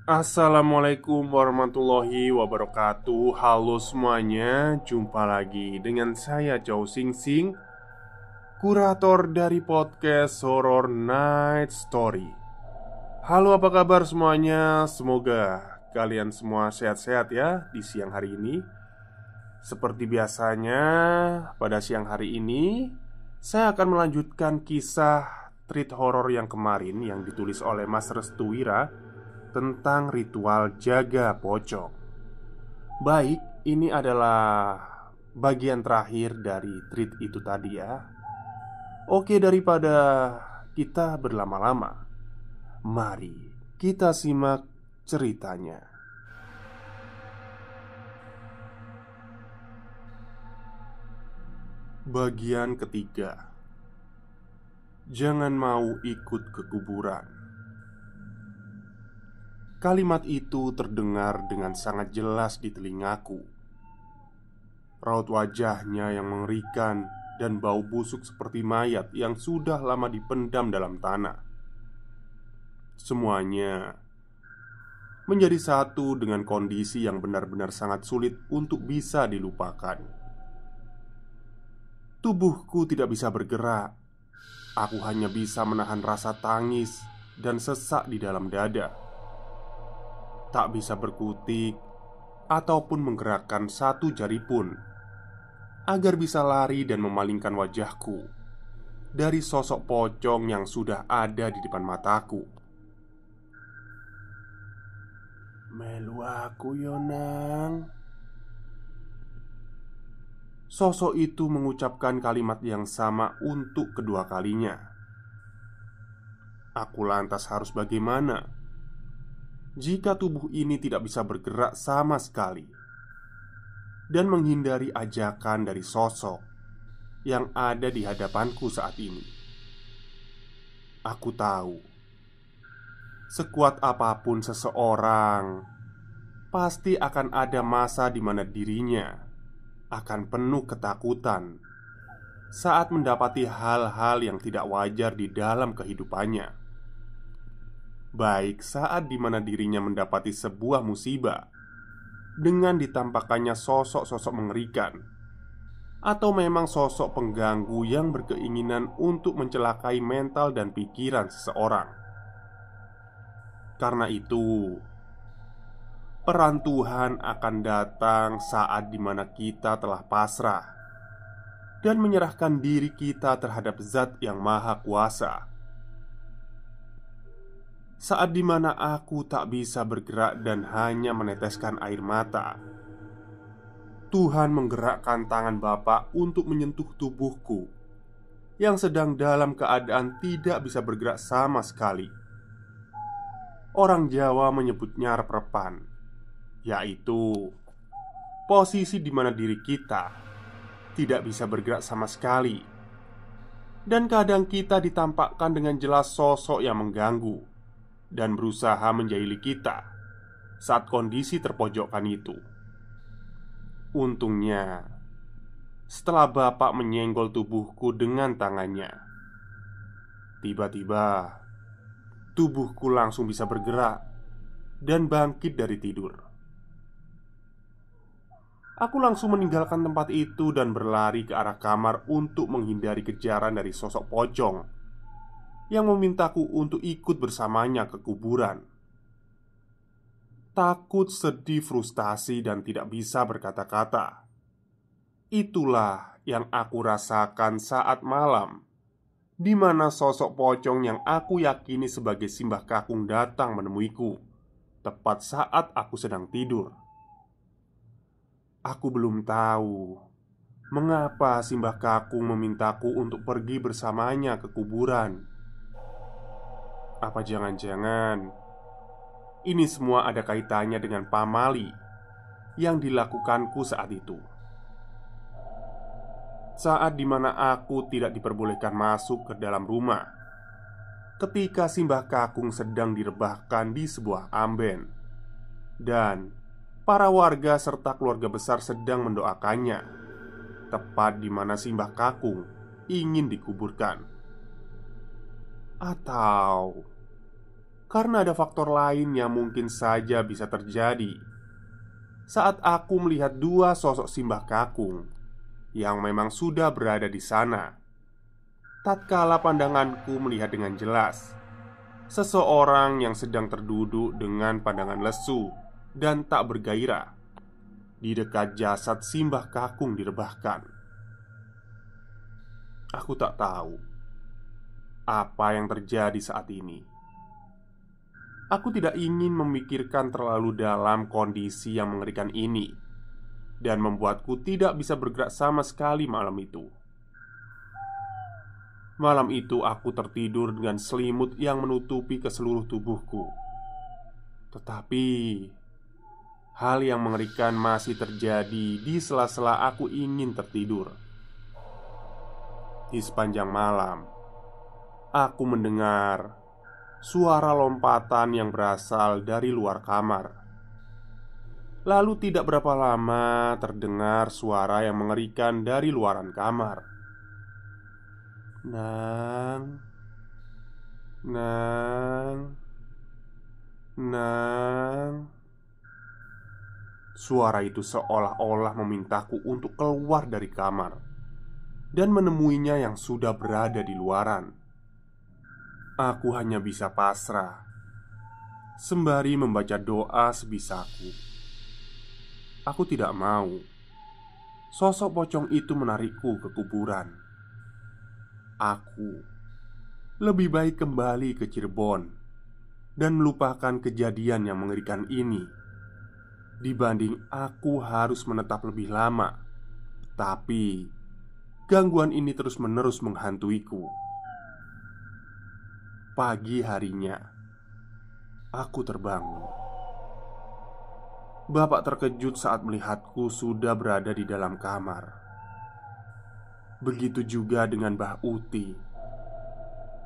Assalamualaikum warahmatullahi wabarakatuh. Halo semuanya, jumpa lagi dengan saya Chow Sing Sing, kurator dari podcast Horror Night Story. Halo, apa kabar semuanya? Semoga kalian semua sehat-sehat ya di siang hari ini. Seperti biasanya, pada siang hari ini saya akan melanjutkan kisah treat horor yang kemarin yang ditulis oleh Mas Restu Wira tentang ritual jaga pocong. Baik, ini adalah bagian terakhir dari treat itu tadi ya. Oke, daripada kita berlama-lama, mari kita simak ceritanya. Bagian ketiga. Jangan mau ikut ke kuburan. Kalimat itu terdengar dengan sangat jelas di telingaku. Raut wajahnya yang mengerikan dan bau busuk seperti mayat yang sudah lama dipendam dalam tanah. Semuanya menjadi satu dengan kondisi yang benar-benar sangat sulit untuk bisa dilupakan. Tubuhku tidak bisa bergerak. Aku hanya bisa menahan rasa tangis dan sesak di dalam dada. Tak bisa berkutik ataupun menggerakkan satu jari pun agar bisa lari dan memalingkan wajahku dari sosok pocong yang sudah ada di depan mataku. "Melu aku yo nang." Sosok itu mengucapkan kalimat yang sama untuk kedua kalinya. Aku lantas harus bagaimana jika tubuh ini tidak bisa bergerak sama sekali dan menghindari ajakan dari sosok yang ada di hadapanku saat ini? Aku tahu, sekuat apapun seseorang, pasti akan ada masa di mana dirinya akan penuh ketakutan saat mendapati hal-hal yang tidak wajar di dalam kehidupannya. Baik saat di mana dirinya mendapati sebuah musibah dengan ditampakkannya sosok-sosok mengerikan, atau memang sosok pengganggu yang berkeinginan untuk mencelakai mental dan pikiran seseorang. Karena itu, peran Tuhan akan datang saat dimana kita telah pasrah dan menyerahkan diri kita terhadap Zat yang Maha Kuasa. Saat dimana aku tak bisa bergerak dan hanya meneteskan air mata, Tuhan menggerakkan tangan Bapa untuk menyentuh tubuhku yang sedang dalam keadaan tidak bisa bergerak sama sekali. Orang Jawa menyebutnya rep-repan, yaitu posisi di mana diri kita tidak bisa bergerak sama sekali. Dan kadang kita ditampakkan dengan jelas sosok yang mengganggu dan berusaha menjahili kita saat kondisi terpojokkan itu. Untungnya, setelah Bapak menyenggol tubuhku dengan tangannya, tiba-tiba tubuhku langsung bisa bergerak dan bangkit dari tidur. Aku langsung meninggalkan tempat itu dan berlari ke arah kamar untuk menghindari kejaran dari sosok pocong yang memintaku untuk ikut bersamanya ke kuburan. Takut, sedih, frustasi, dan tidak bisa berkata-kata. Itulah yang aku rasakan saat malam di mana sosok pocong yang aku yakini sebagai Simbah Kakung datang menemuiku tepat saat aku sedang tidur. Aku belum tahu mengapa Simbah Kakung memintaku untuk pergi bersamanya ke kuburan. Apa jangan-jangan ini semua ada kaitannya dengan pamali yang dilakukanku saat itu? Saat dimana aku tidak diperbolehkan masuk ke dalam rumah ketika Simbah Kakung sedang direbahkan di sebuah amben, dan para warga serta keluarga besar sedang mendoakannya tepat di mana Simbah Kakung ingin dikuburkan. Atau karena ada faktor lain yang mungkin saja bisa terjadi saat aku melihat dua sosok Simbah Kakung yang memang sudah berada di sana. Tatkala pandanganku melihat dengan jelas seseorang yang sedang terduduk dengan pandangan lesu dan tak bergairah di dekat jasad Simbah Kakung direbahkan. Aku tak tahu apa yang terjadi saat ini. Aku tidak ingin memikirkan terlalu dalam kondisi yang mengerikan ini dan membuatku tidak bisa bergerak sama sekali malam itu. Malam itu aku tertidur dengan selimut yang menutupi ke seluruh tubuhku. Tetapi hal yang mengerikan masih terjadi di sela-sela aku ingin tertidur. Di sepanjang malam, aku mendengar suara lompatan yang berasal dari luar kamar. Lalu tidak berapa lama terdengar suara yang mengerikan dari luaran kamar. Nang, Nang, Nang. Suara itu seolah-olah memintaku untuk keluar dari kamar dan menemuinya yang sudah berada di luaran. Aku hanya bisa pasrah sembari membaca doa sebisaku. Aku tidak mau sosok pocong itu menarikku ke kuburan. Aku lebih baik kembali ke Cirebon dan melupakan kejadian yang mengerikan ini dibanding aku harus menetap lebih lama. Tapi gangguan ini terus-menerus menghantuiku. Pagi harinya, aku terbangun. Bapak terkejut saat melihatku sudah berada di dalam kamar. Begitu juga dengan Mbah Uti.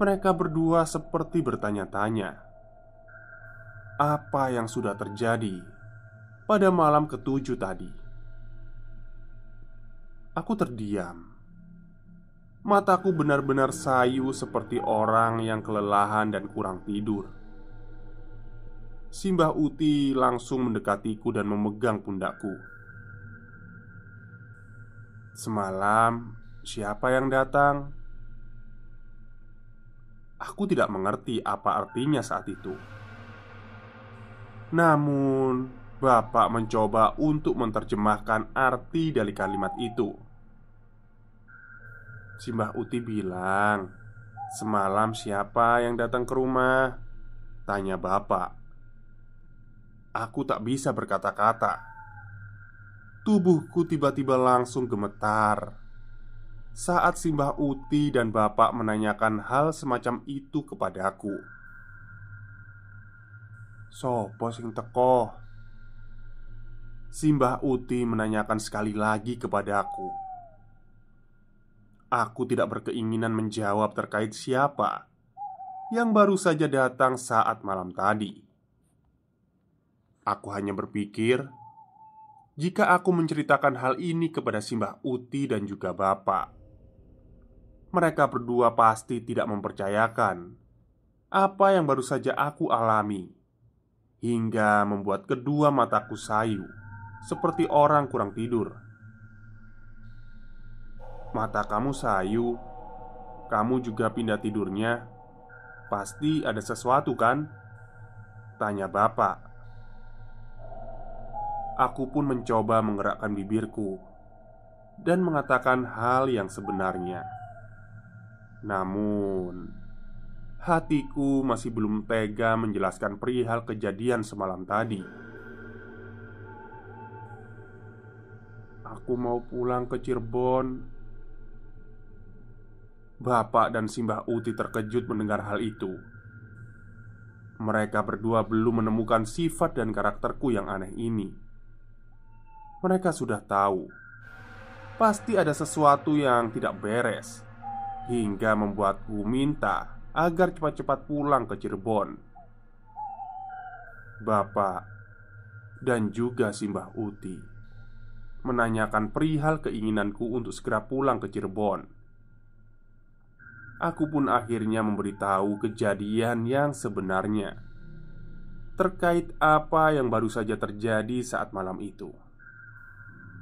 Mereka berdua seperti bertanya-tanya apa yang sudah terjadi pada malam ketujuh tadi. Aku terdiam. Mataku benar-benar sayu seperti orang yang kelelahan dan kurang tidur. Simbah Uti langsung mendekatiku dan memegang pundakku. Semalam siapa yang datang? Aku tidak mengerti apa artinya saat itu. Namun Bapak mencoba untuk menerjemahkan arti dari kalimat itu. Simbah Uti bilang, "Semalam siapa yang datang ke rumah?" tanya Bapak. Aku tak bisa berkata-kata. Tubuhku tiba-tiba langsung gemetar saat Simbah Uti dan Bapak menanyakan hal semacam itu kepadaku. "Sopo sing teko?" Simbah Uti menanyakan sekali lagi kepadaku. Aku tidak berkeinginan menjawab terkait siapa yang baru saja datang saat malam tadi. Aku hanya berpikir, jika aku menceritakan hal ini kepada Simbah Uti dan juga Bapak, mereka berdua pasti tidak mempercayakan apa yang baru saja aku alami, hingga membuat kedua mataku sayu seperti orang kurang tidur. "Mata kamu sayu, kamu juga pindah tidurnya. Pasti ada sesuatu kan?" tanya Bapak. Aku pun mencoba menggerakkan bibirku dan mengatakan hal yang sebenarnya. Namun hatiku masih belum tega menjelaskan perihal kejadian semalam tadi. "Aku mau pulang ke Cirebon." Bapak dan Simbah Uti terkejut mendengar hal itu. Mereka berdua belum menemukan sifat dan karakterku yang aneh ini. Mereka sudah tahu pasti ada sesuatu yang tidak beres, hingga membuatku minta agar cepat-cepat pulang ke Cirebon. Bapak dan juga Simbah Uti menanyakan perihal keinginanku untuk segera pulang ke Cirebon. Aku pun akhirnya memberitahu kejadian yang sebenarnya. terkait apa yang baru saja terjadi saat malam itu.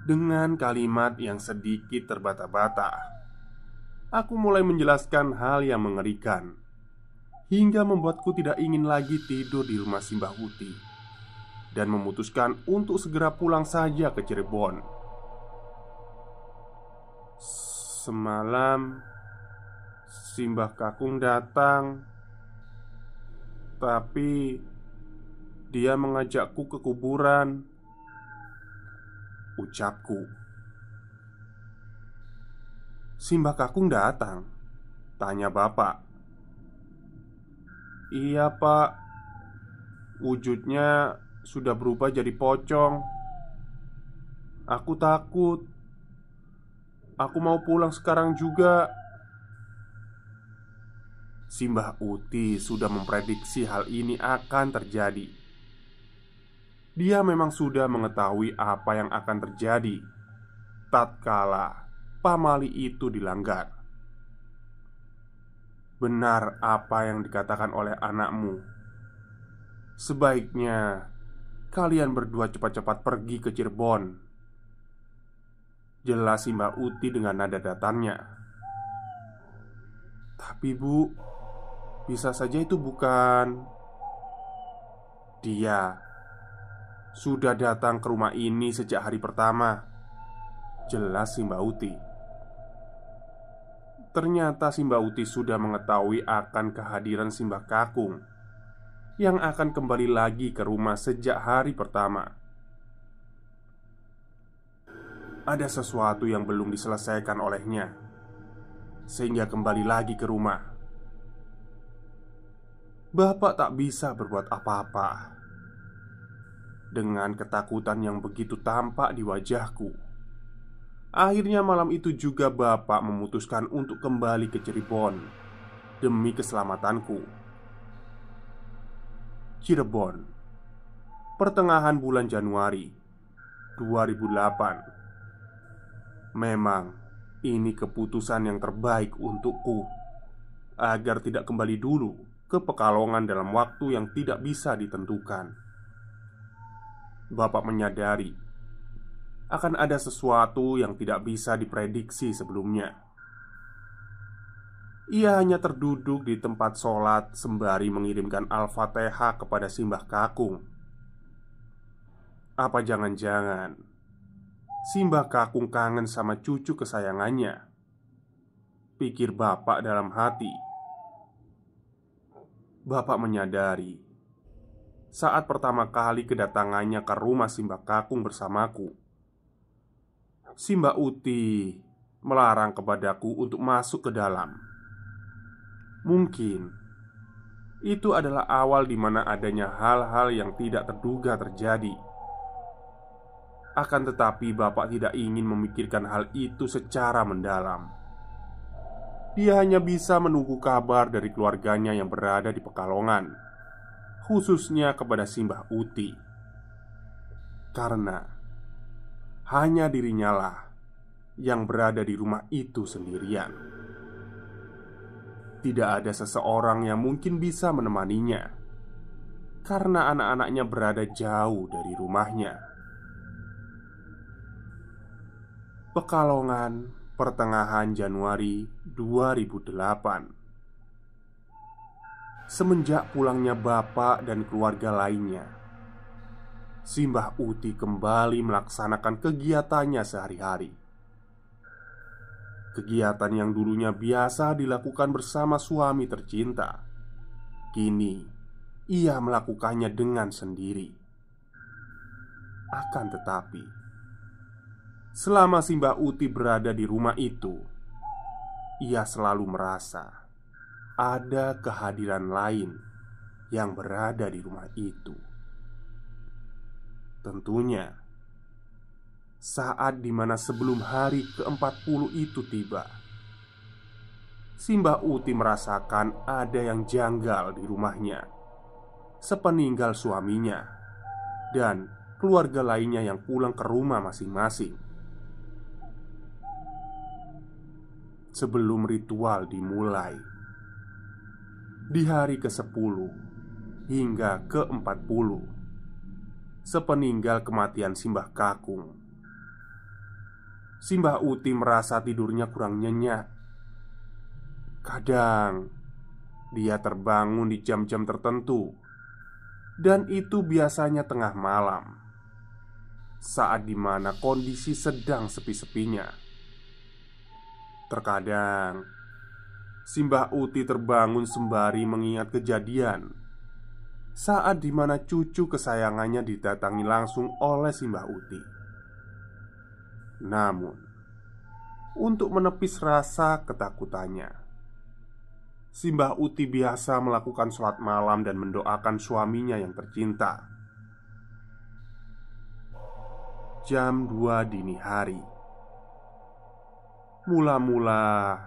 Dengan kalimat yang sedikit terbata-bata, aku mulai menjelaskan hal yang mengerikan hingga membuatku tidak ingin lagi tidur di rumah Simbah Uti dan memutuskan untuk segera pulang saja ke Cirebon. Semalam Simbah Kakung datang, tapi dia mengajakku ke kuburan, ucapku. Simbah Kakung datang? Tanya bapak. Iya pak, wujudnya sudah berubah jadi pocong. Aku takut. Aku mau pulang sekarang juga. Simbah Uti sudah memprediksi hal ini akan terjadi. Dia memang sudah mengetahui apa yang akan terjadi tatkala pamali itu dilanggar. Benar apa yang dikatakan oleh anakmu. Sebaiknya kalian berdua cepat-cepat pergi ke Cirebon, jelas Simbah Uti dengan nada datarnya. Tapi bu, bisa saja itu bukan. Dia sudah datang ke rumah ini sejak hari pertama, jelas Simbah Uti. Ternyata Simbah Uti sudah mengetahui akan kehadiran Simbah Kakung yang akan kembali lagi ke rumah sejak hari pertama. Ada sesuatu yang belum diselesaikan olehnya, sehingga kembali lagi ke rumah. Bapak tak bisa berbuat apa-apa. Dengan ketakutan yang begitu tampak di wajahku, akhirnya malam itu juga bapak memutuskan untuk kembali ke Cirebon demi keselamatanku. Cirebon, pertengahan bulan Januari 2008. Memang ini keputusan yang terbaik untukku agar tidak kembali dulu ke Pekalongan dalam waktu yang tidak bisa ditentukan. Bapak menyadari akan ada sesuatu yang tidak bisa diprediksi sebelumnya. Ia hanya terduduk di tempat sholat sembari mengirimkan Al-Fatihah kepada Simbah Kakung. Apa jangan-jangan Simbah Kakung kangen sama cucu kesayangannya? Pikir bapak dalam hati. Bapak menyadari saat pertama kali kedatangannya ke rumah Simbah Kakung bersamaku, Simbah Uti melarang kepadaku untuk masuk ke dalam. Mungkin itu adalah awal di mana adanya hal-hal yang tidak terduga terjadi. Akan tetapi bapak tidak ingin memikirkan hal itu secara mendalam. Dia hanya bisa menunggu kabar dari keluarganya yang berada di Pekalongan, khususnya kepada Simbah Uti. Karena hanya dirinya lah yang berada di rumah itu sendirian. Tidak ada seseorang yang mungkin bisa menemaninya, karena anak-anaknya berada jauh dari rumahnya. Pekalongan, pertengahan Januari 2008. Semenjak pulangnya bapak dan keluarga lainnya, Simbah Uti kembali melaksanakan kegiatannya sehari-hari. Kegiatan yang dulunya biasa dilakukan bersama suami tercinta, kini ia melakukannya dengan sendiri. Akan tetapi, selama Simbah Uti berada di rumah itu, ia selalu merasa ada kehadiran lain yang berada di rumah itu. Tentunya saat dimana sebelum hari ke-40 itu tiba, Simbah Uti merasakan ada yang janggal di rumahnya sepeninggal suaminya dan keluarga lainnya yang pulang ke rumah masing-masing. Sebelum ritual dimulai di hari ke-10, hingga ke-40 sepeninggal kematian Simbah Kakung. Simbah Uti merasa tidurnya kurang nyenyak. Kadang dia terbangun di jam-jam tertentu, dan itu biasanya tengah malam, saat dimana kondisi sedang sepi-sepinya. Terkadang Simbah Uti terbangun sembari mengingat kejadian saat dimana cucu kesayangannya didatangi langsung oleh Simbah Uti. Namun, untuk menepis rasa ketakutannya, Simbah Uti biasa melakukan sholat malam dan mendoakan suaminya yang tercinta. Jam 2 dini hari, mula-mula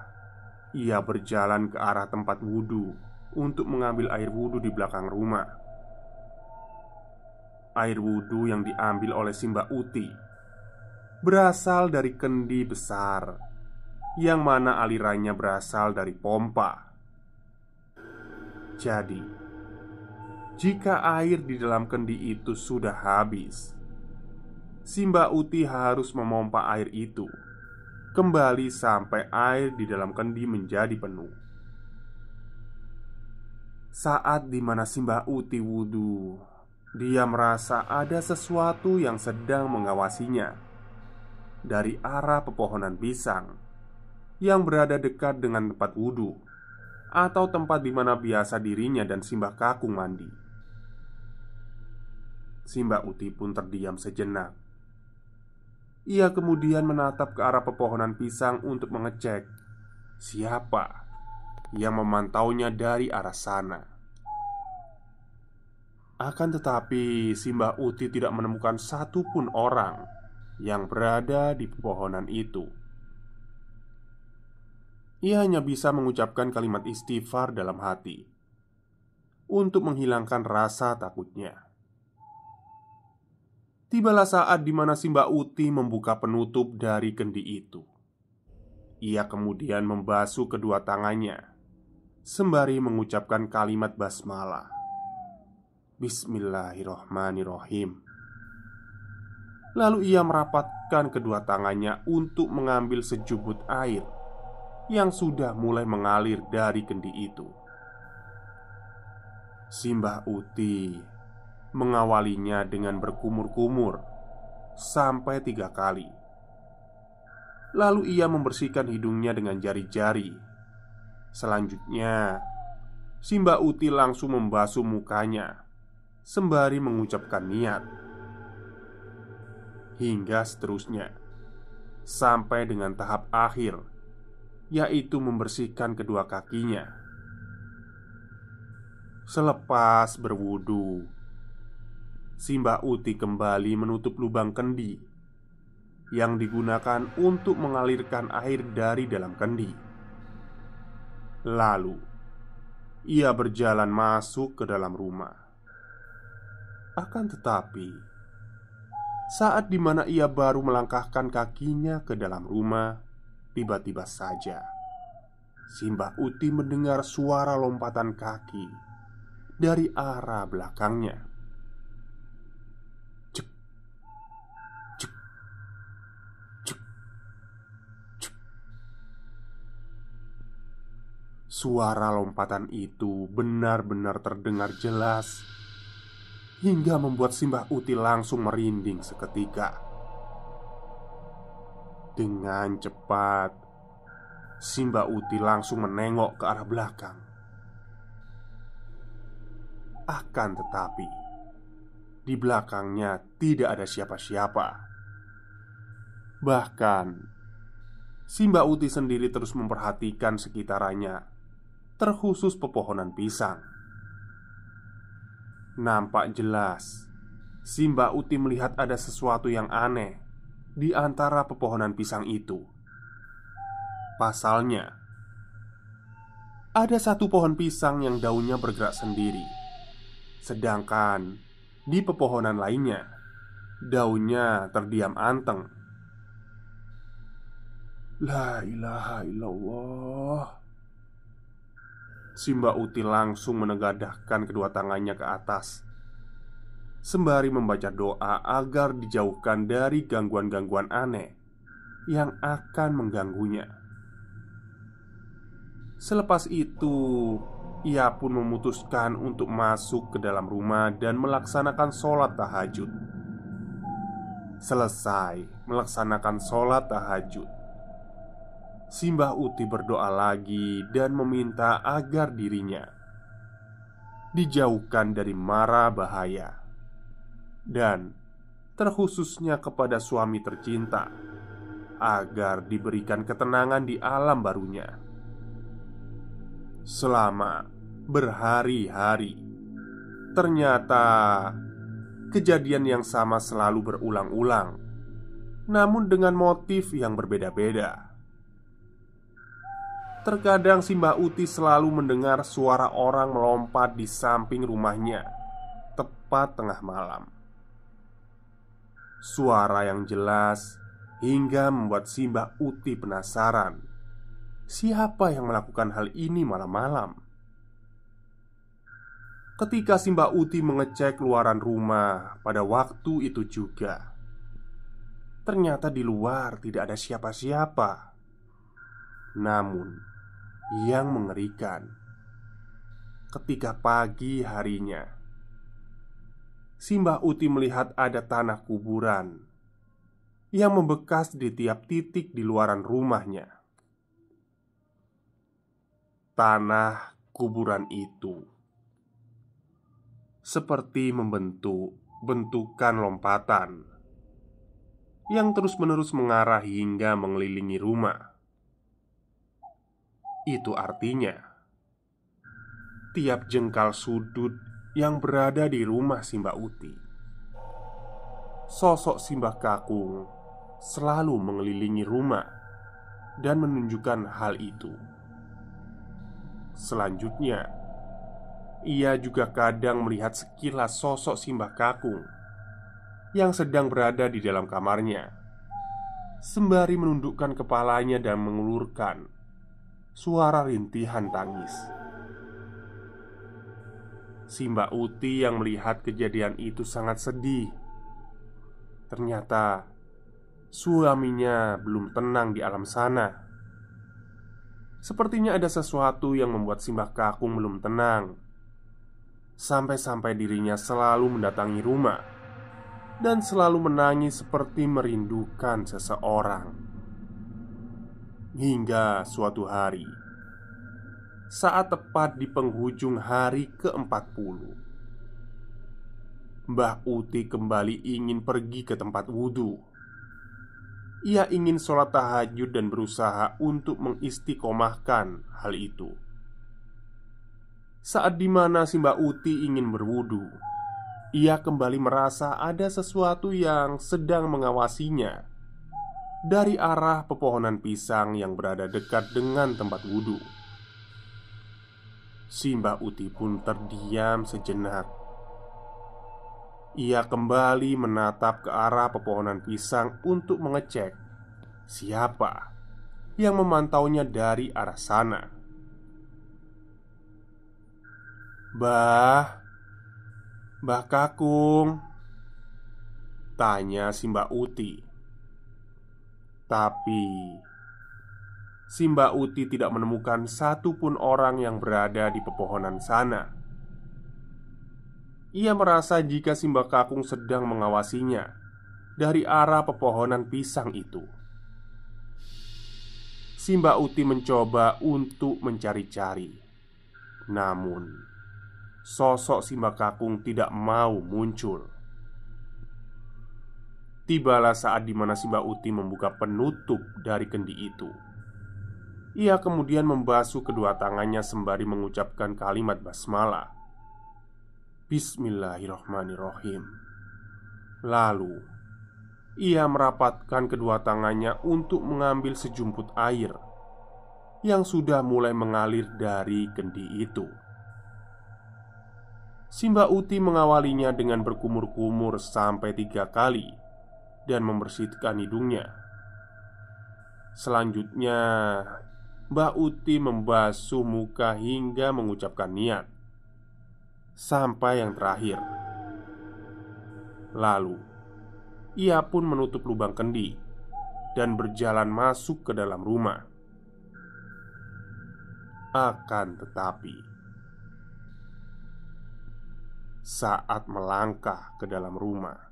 ia berjalan ke arah tempat wudhu untuk mengambil air wudhu di belakang rumah. Air wudhu yang diambil oleh Simbah Uti berasal dari kendi besar, yang mana alirannya berasal dari pompa. Jadi, jika air di dalam kendi itu sudah habis, Simbah Uti harus memompa air itu kembali sampai air di dalam kendi menjadi penuh. Saat dimana Simbah Uti wudhu, dia merasa ada sesuatu yang sedang mengawasinya dari arah pepohonan pisang yang berada dekat dengan tempat wudhu, atau tempat di mana biasa dirinya dan Simbah Kakung mandi. Simbah Uti pun terdiam sejenak. Ia kemudian menatap ke arah pepohonan pisang untuk mengecek siapa yang memantaunya dari arah sana. Akan tetapi Simbah Uti tidak menemukan satupun orang yang berada di pepohonan itu. Ia hanya bisa mengucapkan kalimat istighfar dalam hati untuk menghilangkan rasa takutnya. Tibalah saat di mana Simbah Uti membuka penutup dari kendi itu. Ia kemudian membasuh kedua tangannya sembari mengucapkan kalimat basmalah, Bismillahirrohmanirrohim. Lalu ia merapatkan kedua tangannya untuk mengambil sejubut air yang sudah mulai mengalir dari kendi itu. Simbah Uti mengawalinya dengan berkumur-kumur sampai 3 kali. Lalu ia membersihkan hidungnya dengan jari-jari. Selanjutnya, Simbah Uti langsung membasuh mukanya sembari mengucapkan niat, hingga seterusnya, sampai dengan tahap akhir, yaitu membersihkan kedua kakinya. Selepas berwudu, Simbah Uti kembali menutup lubang kendi yang digunakan untuk mengalirkan air dari dalam kendi. Lalu, ia berjalan masuk ke dalam rumah. Akan tetapi, saat dimana ia baru melangkahkan kakinya ke dalam rumah, tiba-tiba saja Simbah Uti mendengar suara lompatan kaki dari arah belakangnya. Cek, cek, cek, cek. Suara lompatan itu benar-benar terdengar jelas, hingga membuat Simbah Uti langsung merinding seketika. Dengan cepat, Simbah Uti langsung menengok ke arah belakang. Akan tetapi, di belakangnya tidak ada siapa-siapa. Bahkan, Simbah Uti sendiri terus memperhatikan sekitarannya, terkhusus pepohonan pisang. Nampak jelas, Simbah Uti melihat ada sesuatu yang aneh di antara pepohonan pisang itu. Pasalnya, ada satu pohon pisang yang daunnya bergerak sendiri, sedangkan di pepohonan lainnya, daunnya terdiam anteng. La ilaha illallah. Simba Uti langsung menegadahkan kedua tangannya ke atas, sembari membaca doa agar dijauhkan dari gangguan-gangguan aneh yang akan mengganggunya. Selepas itu, ia pun memutuskan untuk masuk ke dalam rumah dan melaksanakan sholat tahajud. Selesai melaksanakan sholat tahajud, Simbah Uti berdoa lagi dan meminta agar dirinya dijauhkan dari mara bahaya, dan terkhususnya kepada suami tercinta, agar diberikan ketenangan di alam barunya. Selama berhari-hari, ternyata kejadian yang sama selalu berulang-ulang, namun dengan motif yang berbeda-beda. Terkadang Simbah Uti selalu mendengar suara orang melompat di samping rumahnya tepat tengah malam. Suara yang jelas hingga membuat Simbah Uti penasaran, siapa yang melakukan hal ini malam-malam. Ketika Simbah Uti mengecek luaran rumah pada waktu itu juga, ternyata di luar tidak ada siapa-siapa. Namun, yang mengerikan, ketika pagi harinya, Simbah Uti melihat ada tanah kuburan yang membekas di tiap titik di luaran rumahnya. Tanah kuburan itu seperti membentuk bentukan lompatan yang terus-menerus mengarah hingga mengelilingi rumah. Itu artinya tiap jengkal sudut yang berada di rumah Simbah Uti, sosok Simbah Kakung selalu mengelilingi rumah dan menunjukkan hal itu. Selanjutnya, ia juga kadang melihat sekilas sosok Simbah Kakung yang sedang berada di dalam kamarnya, sembari menundukkan kepalanya dan mengulurkan suara rintihan tangis. Simbah Uti yang melihat kejadian itu sangat sedih. Ternyata suaminya belum tenang di alam sana. Sepertinya ada sesuatu yang membuat Simbah Kakung belum tenang. Sampai-sampai dirinya selalu mendatangi rumah dan selalu menangis seperti merindukan seseorang. Hingga suatu hari, saat tepat di penghujung hari ke-40, Mbah Uti kembali ingin pergi ke tempat wudhu. Ia ingin sholat tahajud dan berusaha untuk mengistiqomahkan hal itu. Saat dimana Simbah Uti ingin berwudhu, ia kembali merasa ada sesuatu yang sedang mengawasinya dari arah pepohonan pisang yang berada dekat dengan tempat wudhu. Simbah Uti pun terdiam sejenak. Ia kembali menatap ke arah pepohonan pisang untuk mengecek siapa yang memantaunya dari arah sana. Mbah Kakung," tanya Simbah Uti. Tapi Simbah Uti tidak menemukan satupun orang yang berada di pepohonan sana. Ia merasa jika Simbah Kakung sedang mengawasinya dari arah pepohonan pisang itu. Simbah Uti mencoba untuk mencari-cari, namun sosok Simbah Kakung tidak mau muncul. Tibalah saat dimana Simbah Uti membuka penutup dari kendi itu. Ia kemudian membasuh kedua tangannya sembari mengucapkan kalimat basmalah, Bismillahirrahmanirrahim. Lalu ia merapatkan kedua tangannya untuk mengambil sejumput air yang sudah mulai mengalir dari kendi itu. Simbah Uti mengawalinya dengan berkumur-kumur sampai 3 kali dan membersihkan hidungnya. Selanjutnya Mbak Uti membasuh muka hingga mengucapkan niat sampai yang terakhir. Lalu ia pun menutup lubang kendi dan berjalan masuk ke dalam rumah. Akan tetapi, saat melangkah ke dalam rumah,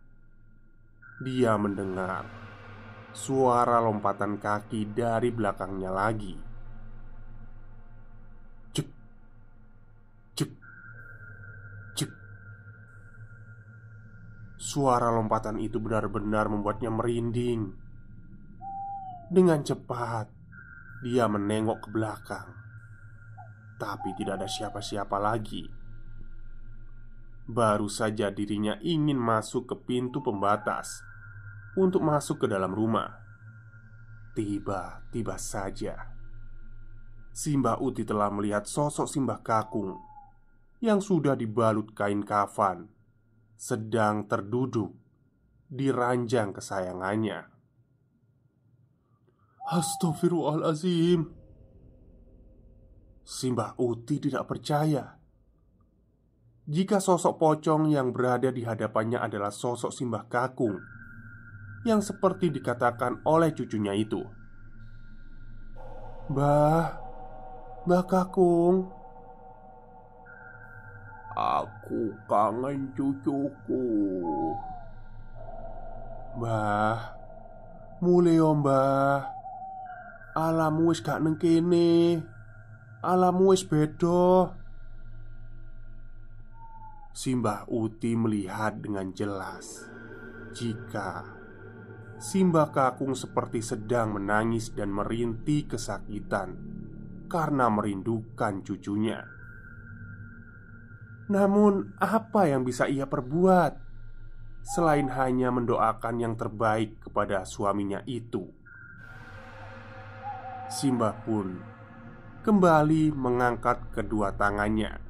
dia mendengar suara lompatan kaki dari belakangnya lagi. Cek, cek, cek. Suara lompatan itu benar-benar membuatnya merinding. Dengan cepat, dia menengok ke belakang, tapi tidak ada siapa-siapa lagi. Baru saja dirinya ingin masuk ke pintu pembatas untuk masuk ke dalam rumah, tiba-tiba saja si Mbak Uti telah melihat sosok Simbah Kakung yang sudah dibalut kain kafan sedang terduduk di ranjang kesayangannya. Astagfirullahaladzim. Simbah Uti tidak percaya jika sosok pocong yang berada di hadapannya adalah sosok Simbah Kakung yang seperti dikatakan oleh cucunya itu. Mbah Kakung, aku kangen cucuku. Mbah, mulai yo mbah. Alamu wis gak neng kene. Alamu wis beda. Simbah Uti melihat dengan jelas jika Simbah Kakung seperti sedang menangis dan merintih kesakitan karena merindukan cucunya. Namun, apa yang bisa ia perbuat selain hanya mendoakan yang terbaik kepada suaminya itu? Simbah pun kembali mengangkat kedua tangannya.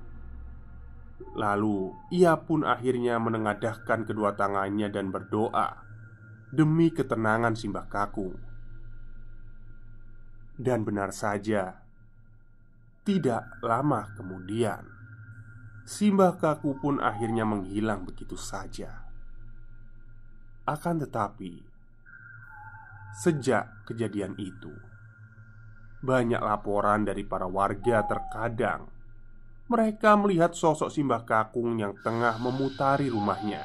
Lalu ia pun akhirnya menengadahkan kedua tangannya dan berdoa demi ketenangan Simbah Kakung. Dan benar saja, tidak lama kemudian Simbah Kakung pun akhirnya menghilang begitu saja. Akan tetapi, sejak kejadian itu, banyak laporan dari para warga. Terkadang mereka melihat sosok Simbah Kakung yang tengah memutari rumahnya.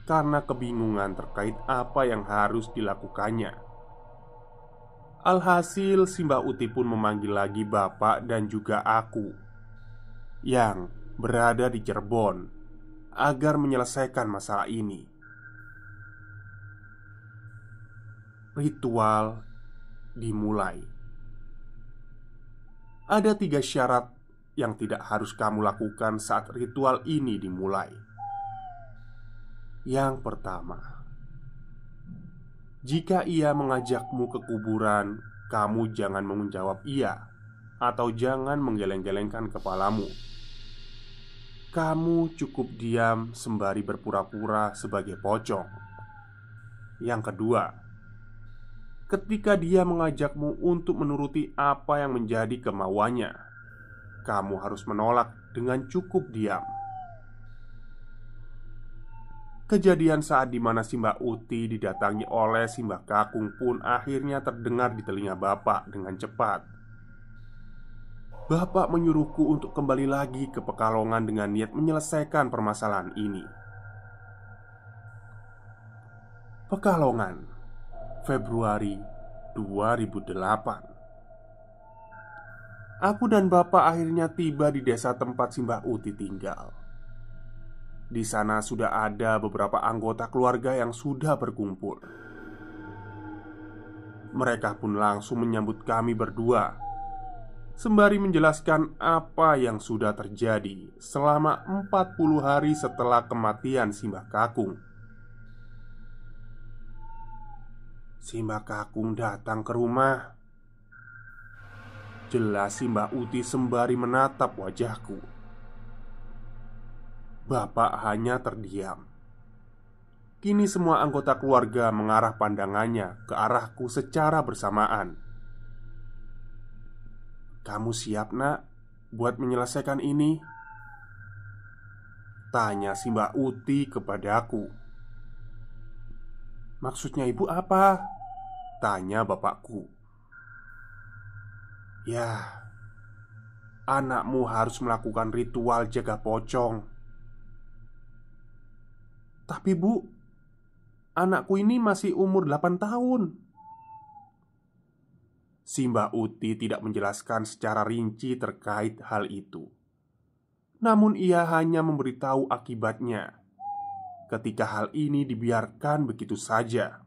Karena kebingungan terkait apa yang harus dilakukannya, alhasil Simbah Uti pun memanggil lagi bapak dan juga aku yang berada di Cirebon agar menyelesaikan masalah ini. Ritual dimulai. Ada 3 syarat yang tidak harus kamu lakukan saat ritual ini dimulai. Yang pertama, jika ia mengajakmu ke kuburan, kamu jangan menjawab iya atau jangan menggeleng-gelengkan kepalamu. Kamu cukup diam sembari berpura-pura sebagai pocong. Yang kedua, ketika dia mengajakmu untuk menuruti apa yang menjadi kemauannya, kamu harus menolak dengan cukup diam. Kejadian saat dimana Simbah Uti didatangi oleh Simbah Kakung pun akhirnya terdengar di telinga bapak dengan cepat. Bapak menyuruhku untuk kembali lagi ke Pekalongan dengan niat menyelesaikan permasalahan ini. Pekalongan, Februari 2008. Aku dan bapak akhirnya tiba di desa tempat Simbah Uti tinggal. Di sana sudah ada beberapa anggota keluarga yang sudah berkumpul. Mereka pun langsung menyambut kami berdua, sembari menjelaskan apa yang sudah terjadi selama 40 hari setelah kematian Simbah Kakung. Simbah Kakung datang ke rumah, jelas Simbah Uti sembari menatap wajahku. Bapak hanya terdiam. Kini semua anggota keluarga mengarah pandangannya ke arahku secara bersamaan. Kamu siap, Nak, buat menyelesaikan ini? Tanya si Mbak Uti kepadaku. Maksudnya ibu apa? Tanya bapakku. Ya, anakmu harus melakukan ritual jaga pocong. Tapi bu, anakku ini masih umur 8 tahun. Si Mbak Uti tidak menjelaskan secara rinci terkait hal itu. Namun ia hanya memberitahu akibatnya ketika hal ini dibiarkan begitu saja.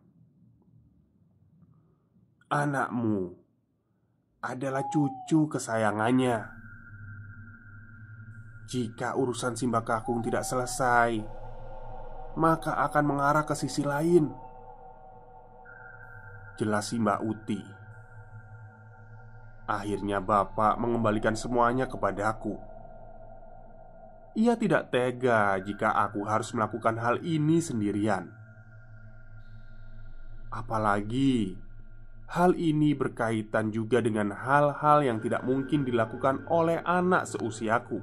Anakmu adalah cucu kesayangannya. Jika urusan Simbah Kakung tidak selesai, maka akan mengarah ke sisi lain, jelas si Mbak Uti. Akhirnya bapak mengembalikan semuanya kepadaku. Ia tidak tega jika aku harus melakukan hal ini sendirian. Apalagi hal ini berkaitan juga dengan hal-hal yang tidak mungkin dilakukan oleh anak seusiaku.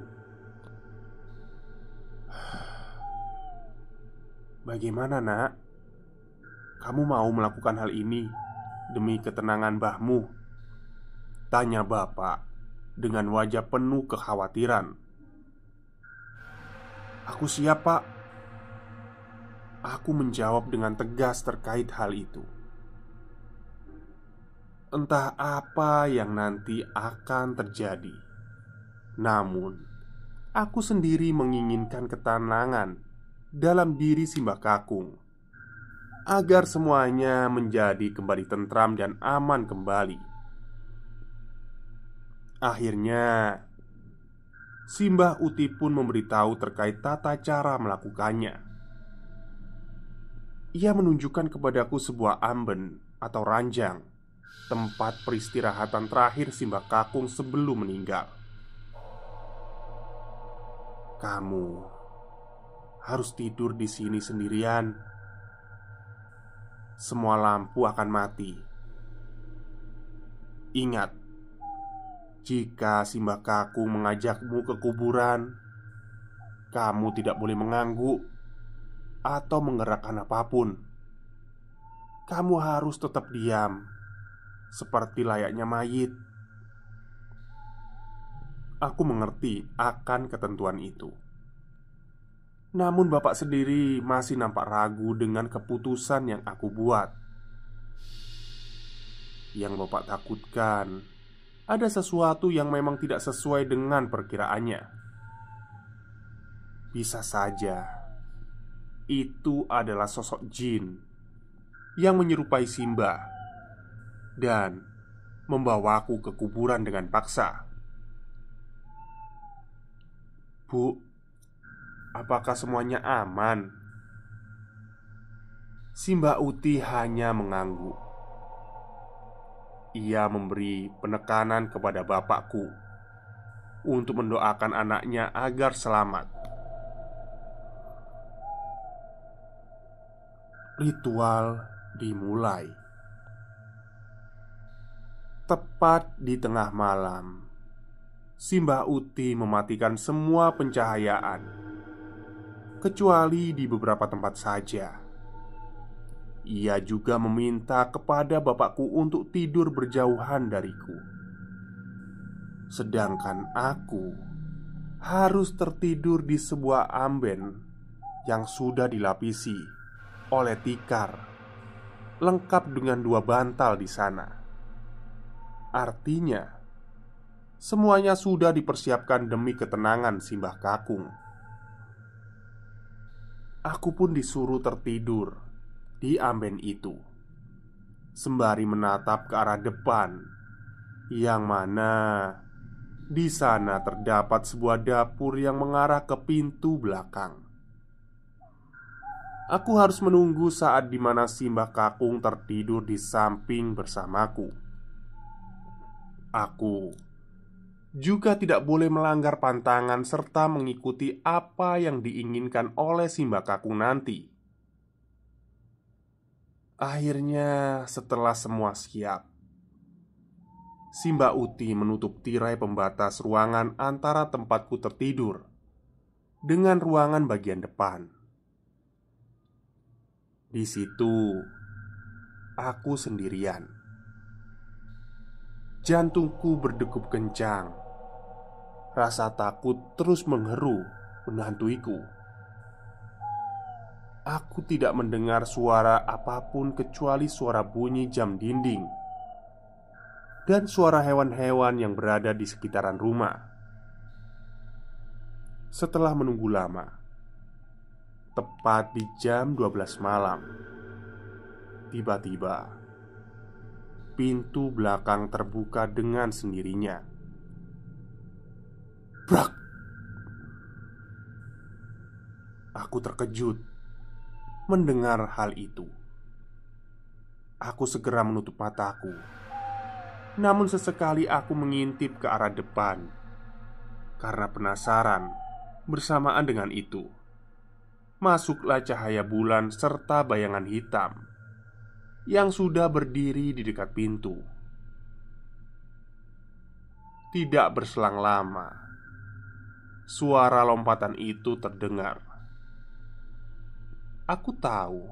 Bagaimana, Nak? Kamu mau melakukan hal ini demi ketenangan mbahmu? Tanya bapak dengan wajah penuh kekhawatiran. Aku siap, Pak. Aku menjawab dengan tegas terkait hal itu. Entah apa yang nanti akan terjadi, namun aku sendiri menginginkan ketenangan dalam diri Simbah Kakung, agar semuanya menjadi kembali tentram dan aman kembali. Akhirnya Simbah Uti pun memberitahu terkait tata cara melakukannya. Ia menunjukkan kepadaku sebuah amben atau ranjang, tempat peristirahatan terakhir Simbah Kakung sebelum meninggal. Kamu harus tidur di sini sendirian. Semua lampu akan mati. Ingat, jika Simbah Kakung mengajakmu ke kuburan, kamu tidak boleh mengangguk atau menggerakkan apapun. Kamu harus tetap diam, seperti layaknya mayit. Aku mengerti akan ketentuan itu. Namun bapak sendiri masih nampak ragu dengan keputusan yang aku buat. Yang bapak takutkan ada sesuatu yang memang tidak sesuai dengan perkiraannya. Bisa saja itu adalah sosok jin yang menyerupai Simbah dan membawaku ke kuburan dengan paksa. Bu, apakah semuanya aman? Simbah Uti hanya mengangguk. Ia memberi penekanan kepada bapakku untuk mendoakan anaknya agar selamat. Ritual dimulai. Tepat di tengah malam, Simbah Uti mematikan semua pencahayaan, kecuali di beberapa tempat saja. Ia juga meminta kepada bapakku untuk tidur berjauhan dariku, sedangkan aku harus tertidur di sebuah amben yang sudah dilapisi oleh tikar, lengkap dengan 2 bantal di sana. Artinya, semuanya sudah dipersiapkan demi ketenangan Simbah Kakung. Aku pun disuruh tertidur di amben itu, sembari menatap ke arah depan, yang mana di sana terdapat sebuah dapur yang mengarah ke pintu belakang. Aku harus menunggu saat dimana Simbah Kakung tertidur di samping bersamaku. Aku juga tidak boleh melanggar pantangan serta mengikuti apa yang diinginkan oleh Simbah Kakung nanti. Akhirnya, setelah semua siap, si Mbak Uti menutup tirai pembatas ruangan antara tempatku tertidur dengan ruangan bagian depan. Di situ, aku sendirian. Jantungku berdegup kencang. Rasa takut terus mengheru menghantuiku. Aku tidak mendengar suara apapun kecuali suara bunyi jam dinding dan suara hewan-hewan yang berada di sekitaran rumah. Setelah menunggu lama, tepat di jam 12 malam, tiba-tiba pintu belakang terbuka dengan sendirinya. Brak! Aku terkejut mendengar hal itu. Aku segera menutup mataku. Namun sesekali aku mengintip ke arah depan karena penasaran. Bersamaan dengan itu, masuklah cahaya bulan serta bayangan hitam yang sudah berdiri di dekat pintu. Tidak berselang lama, suara lompatan itu terdengar. Aku tahu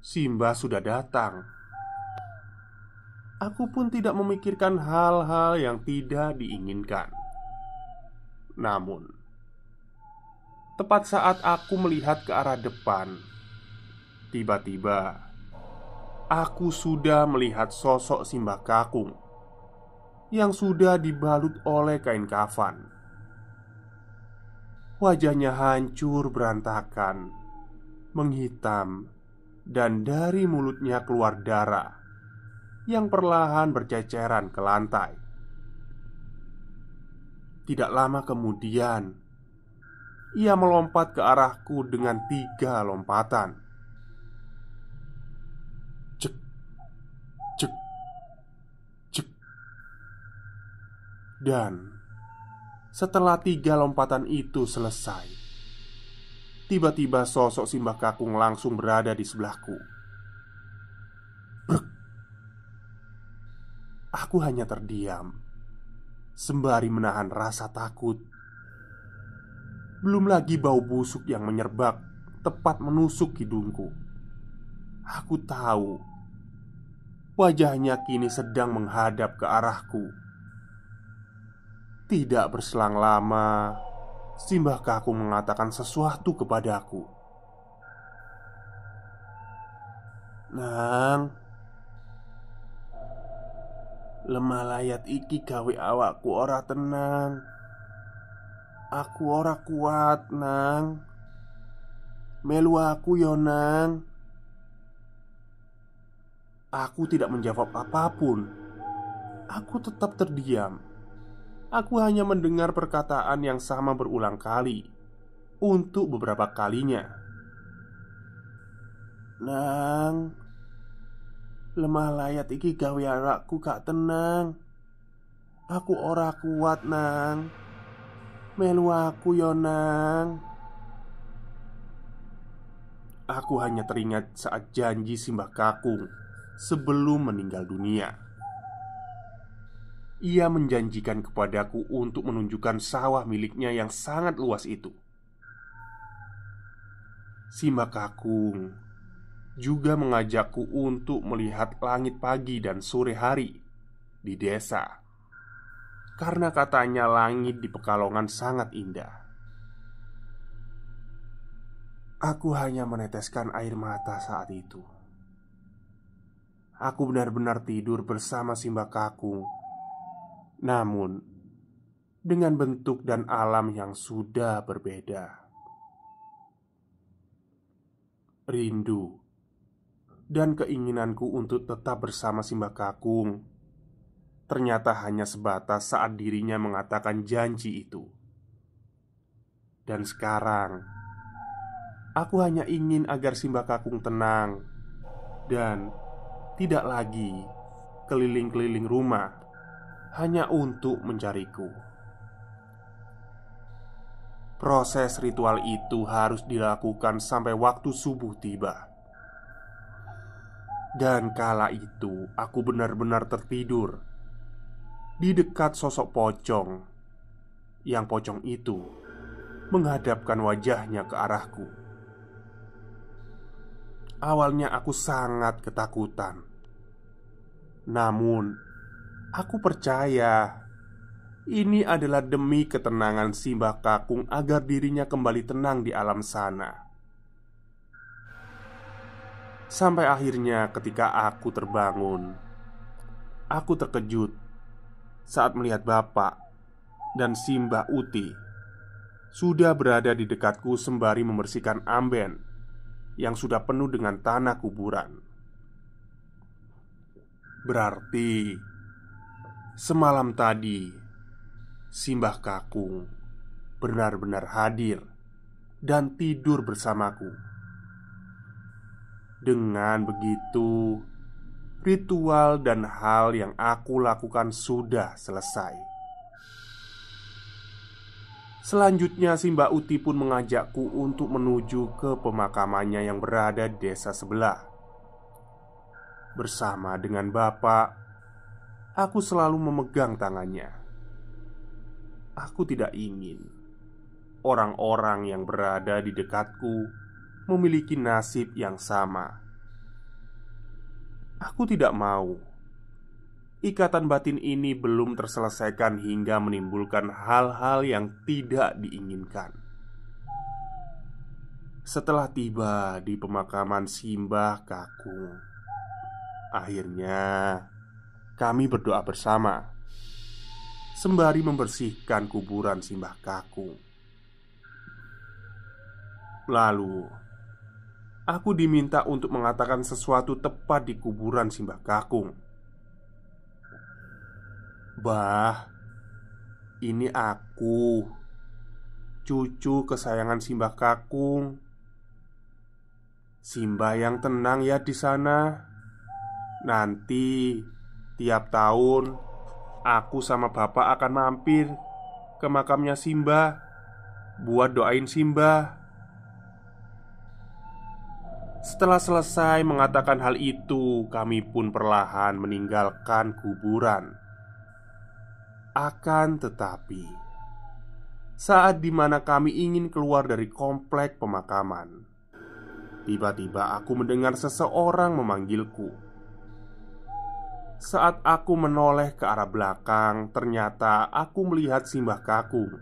Simba sudah datang. Aku pun tidak memikirkan hal-hal yang tidak diinginkan. Namun, tepat saat aku melihat ke arah depan, tiba-tiba aku sudah melihat sosok Simbah Kakung yang sudah dibalut oleh kain kafan. Wajahnya hancur berantakan, menghitam, dan dari mulutnya keluar darah yang perlahan berceceran ke lantai. Tidak lama kemudian, ia melompat ke arahku dengan 3 lompatan. Cek, cek, cek. Dan setelah 3 lompatan itu selesai, tiba-tiba sosok Simbah Kakung langsung berada di sebelahku. Brek. Aku hanya terdiam sembari menahan rasa takut. Belum lagi bau busuk yang menyerbak tepat menusuk hidungku. Aku tahu wajahnya kini sedang menghadap ke arahku. Tidak berselang lama, Simbah Kakung mengatakan sesuatu kepadaku. "Nang, lemah layat iki gawe awakku ora tenang. Aku ora kuat, Nang. Melu aku yo, Nang." Aku tidak menjawab apapun. Aku tetap terdiam. Aku hanya mendengar perkataan yang sama berulang kali untuk beberapa kalinya. "Nang, lemah layat iki gawe awakku gak tenang. Aku ora kuat, Nang. Melu aku yo, Nang." Aku hanya teringat saat janji Simbah Kakung sebelum meninggal dunia. Ia menjanjikan kepadaku untuk menunjukkan sawah miliknya yang sangat luas itu. Simbah Kakung juga mengajakku untuk melihat langit pagi dan sore hari di desa, karena katanya langit di Pekalongan sangat indah. Aku hanya meneteskan air mata saat itu. Aku benar-benar tidur bersama Simbah Kakung, namun dengan bentuk dan alam yang sudah berbeda. Rindu dan keinginanku untuk tetap bersama Simbah Kakung ternyata hanya sebatas saat dirinya mengatakan janji itu. Dan sekarang, aku hanya ingin agar Simbah Kakung tenang dan tidak lagi keliling-keliling rumah hanya untuk mencariku. Proses ritual itu harus dilakukan sampai waktu subuh tiba. Dan kala itu aku benar-benar tertidur di dekat sosok pocong. Yang pocong itu menghadapkan wajahnya ke arahku. Awalnya aku sangat ketakutan. Namun, aku percaya ini adalah demi ketenangan Simbah Kakung agar dirinya kembali tenang di alam sana. Sampai akhirnya ketika aku terbangun, aku terkejut saat melihat Bapak dan Simbah Uti sudah berada di dekatku sembari membersihkan amben yang sudah penuh dengan tanah kuburan. Berarti semalam tadi Simbah Kakung benar-benar hadir dan tidur bersamaku. Dengan begitu, ritual dan hal yang aku lakukan sudah selesai. Selanjutnya Simbah Uti pun mengajakku untuk menuju ke pemakamannya yang berada di desa sebelah. Bersama dengan Bapak, aku selalu memegang tangannya. Aku tidak ingin orang-orang yang berada di dekatku memiliki nasib yang sama. Aku tidak mau ikatan batin ini belum terselesaikan hingga menimbulkan hal-hal yang tidak diinginkan. Setelah tiba di pemakaman Simbah Kakung, akhirnya kami berdoa bersama sembari membersihkan kuburan Simbah Kakung. Lalu aku diminta untuk mengatakan sesuatu tepat di kuburan Simbah Kakung. "Bah, ini aku, cucu kesayangan Simbah Kakung. Simbah yang tenang ya di sana. Nanti tiap tahun aku sama Bapak akan mampir ke makamnya Simbah buat doain Simbah." Setelah selesai mengatakan hal itu, kami pun perlahan meninggalkan kuburan. Akan tetapi, saat dimana kami ingin keluar dari komplek pemakaman, tiba-tiba aku mendengar seseorang memanggilku. Saat aku menoleh ke arah belakang, ternyata aku melihat Simbah Kakung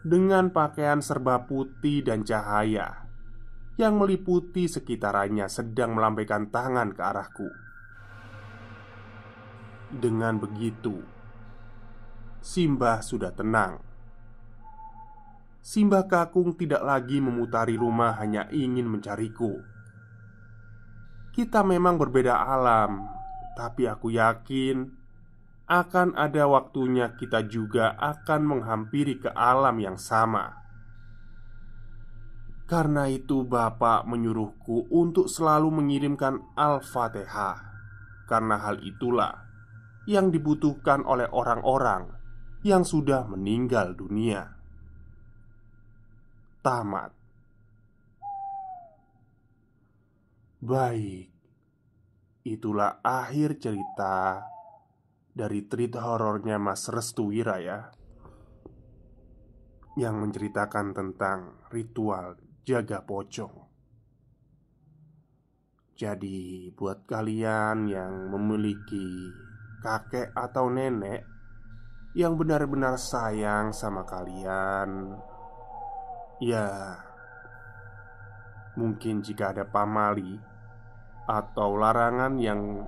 dengan pakaian serba putih dan cahaya yang meliputi sekitarannya sedang melambaikan tangan ke arahku. Dengan begitu, Simbah sudah tenang. Simbah Kakung tidak lagi memutari rumah hanya ingin mencariku. Kita memang berbeda alam, tapi aku yakin akan ada waktunya kita juga akan menghampiri ke alam yang sama. Karena itu Bapak menyuruhku untuk selalu mengirimkan Al-Fatihah. Karena hal itulah yang dibutuhkan oleh orang-orang yang sudah meninggal dunia. Tamat. Baik, itulah akhir cerita dari treat horornya Mas Restu Wira ya, yang menceritakan tentang ritual jaga pocong. Jadi buat kalian yang memiliki kakek atau nenek yang benar-benar sayang sama kalian, ya mungkin jika ada pamali atau larangan yang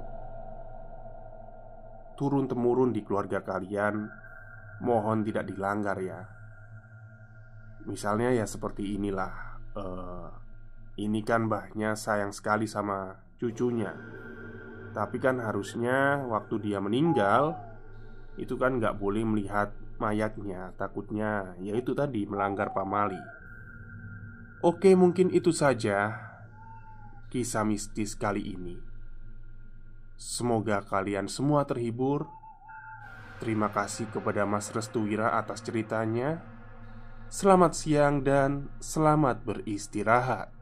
turun-temurun di keluarga kalian, mohon tidak dilanggar ya. Misalnya ya seperti inilah, ini kan mbahnya sayang sekali sama cucunya, tapi kan harusnya waktu dia meninggal itu kan nggak boleh melihat mayatnya. Takutnya ya itu tadi melanggar pamali. Oke, mungkin itu saja kisah mistis kali ini. Semoga kalian semua terhibur. Terima kasih kepada Mas Restu Wira atas ceritanya. Selamat siang dan selamat beristirahat.